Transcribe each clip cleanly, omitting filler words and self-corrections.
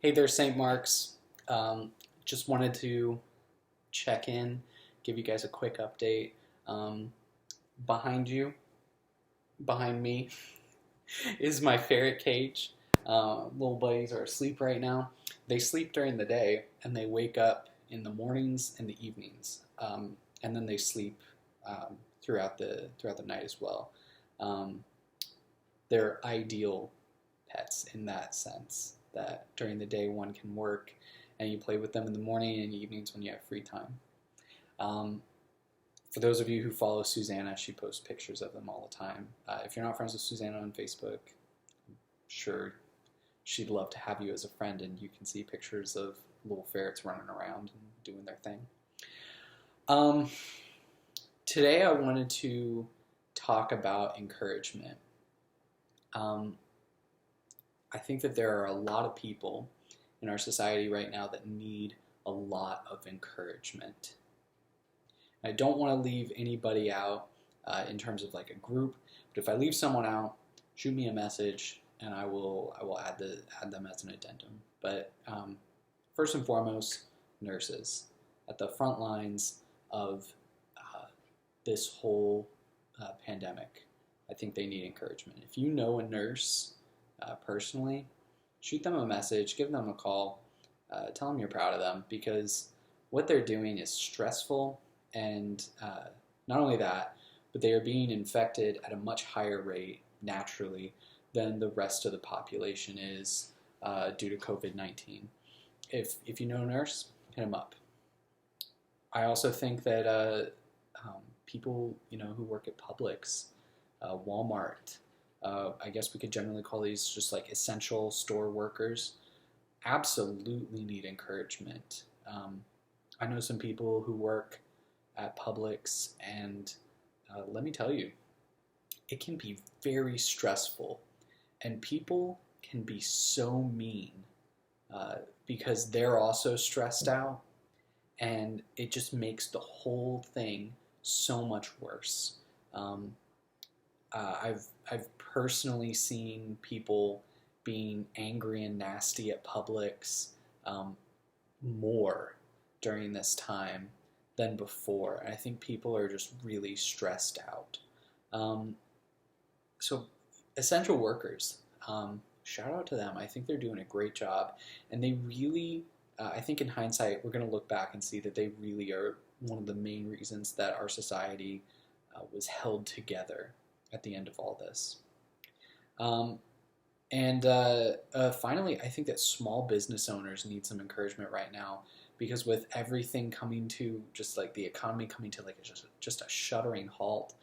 Hey there, St. Mark's. Just wanted to check in, give you guys a quick update. Um, behind you, behind me, is my ferret cage. Little buddies are asleep right now. They sleep during the day and they wake up in the mornings and the evenings, and then they sleep throughout the night as well. Um, they're ideal pets in that sense that during the day one can work and you play with them in the morning and evenings when you have free time. Um, for those of you who follow Susanna, she posts pictures of them all the time. If you're not friends with Susanna on Facebook, I'm sure she'd love to have you as a friend, and you can see pictures of little ferrets running around and doing their thing. Um, Today I wanted to talk about encouragement. Um, I think that there are a lot of people in our society right now that need a lot of encouragement. I don't want to leave anybody out in terms of like a group, but if I leave someone out, shoot me a message and I will add them as an addendum. But first and foremost, nurses at the front lines of uh, this whole pandemic. I think they need encouragement. If you know a nurse personally, shoot them a message, give them a call, tell them you're proud of them because what they're doing is stressful, and not only that, but they are being infected at a much higher rate naturally than the rest of the population is due to COVID-19. If you know a nurse, hit them up. I also think that people who work at Publix, Walmart, I guess we could generally call these just like essential store workers, absolutely need encouragement. I know some people who work at Publix, and let me tell you, it can be very stressful, and people can be so mean because they're also stressed out, and it just makes the whole thing so much worse. Um, I've personally seen people being angry and nasty at Publix um, more during this time than before. And I think people are just really stressed out. Um, so, essential workers, shout out to them. I think they're doing a great job. And they really, I think in hindsight, we're going to look back and see that they really are one of the main reasons that our society was held together at the end of all this. Um, and finally, I think that small business owners need some encouragement right now because with everything coming to just like the economy coming to like just a shuddering halt,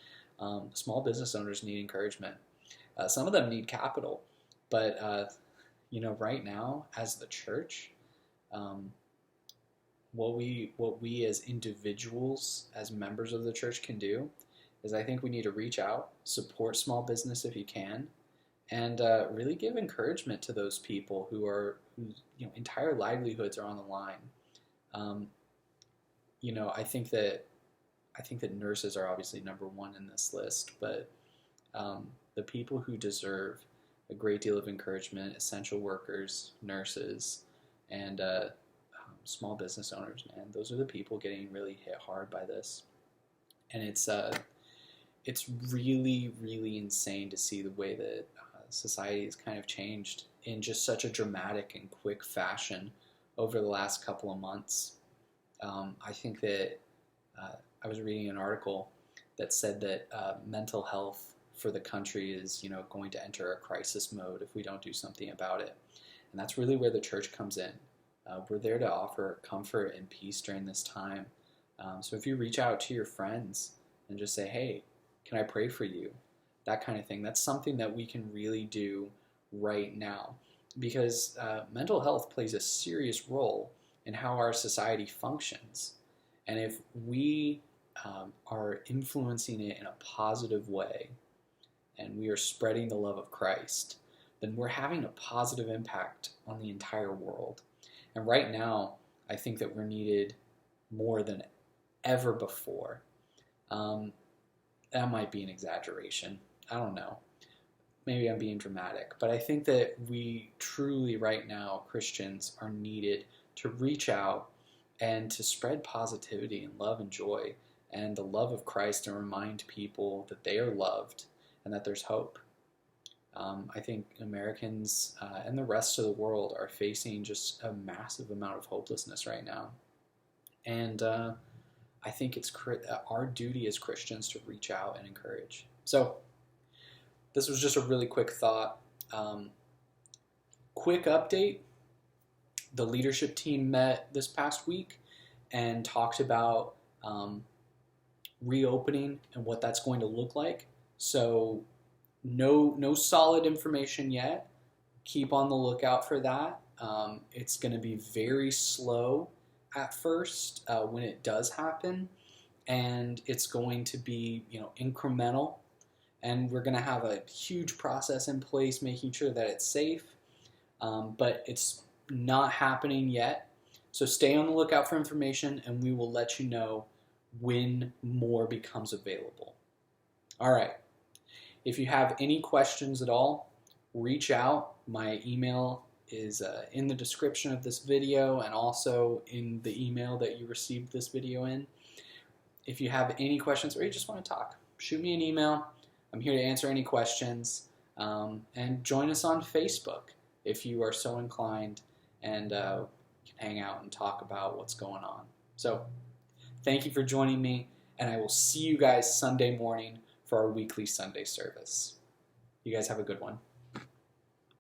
small business owners need encouragement. Some of them need capital, but right now as the church, um, what we as individuals, as members of the church, can do is I think we need to reach out, support small business if you can, and really give encouragement to those people whose entire livelihoods are on the line. Um, I think that nurses are obviously number one in this list, but the people who deserve a great deal of encouragement, essential workers, nurses, and small business owners, man, those are the people getting really hit hard by this. And it's really, really insane to see the way that society has kind of changed in just such a dramatic and quick fashion over the last couple of months. I think that I was reading an article that said that mental health for the country is, going to enter a crisis mode if we don't do something about it. And that's really where the church comes in. We're there to offer comfort and peace during this time. So if you reach out to your friends and just say, hey, can I pray for you? That kind of thing. That's something that we can really do right now because mental health plays a serious role in how our society functions. And if we are influencing it in a positive way and we are spreading the love of Christ, then we're having a positive impact on the entire world. And right now, I think that we're needed more than ever before. That might be an exaggeration. I don't know. maybe I'm being dramatic, but I think that we truly right now, Christians, are needed to reach out and to spread positivity and love and joy and the love of Christ and remind people that they are loved and that there's hope. I think Americans and the rest of the world are facing just a massive amount of hopelessness right now. And I think it's our duty as Christians to reach out and encourage. So this was just a really quick thought. Quick update. The leadership team met this past week and talked about reopening and what that's going to look like. So no solid information yet. Keep on the lookout for that. It's going to be very slow at first when it does happen, and it's going to be incremental. And we're going to have a huge process in place making sure that it's safe, but it's not happening yet. So stay on the lookout for information, and we will let you know when more becomes available. All right. If you have any questions at all, reach out. My email is in the description of this video and also in the email that you received this video in. If you have any questions or you just want to talk, shoot me an email. I'm here to answer any questions. And join us on Facebook if you are so inclined, and can hang out and talk about what's going on. So thank you for joining me, and I will see you guys Sunday morning for our weekly Sunday service. You guys have a good one.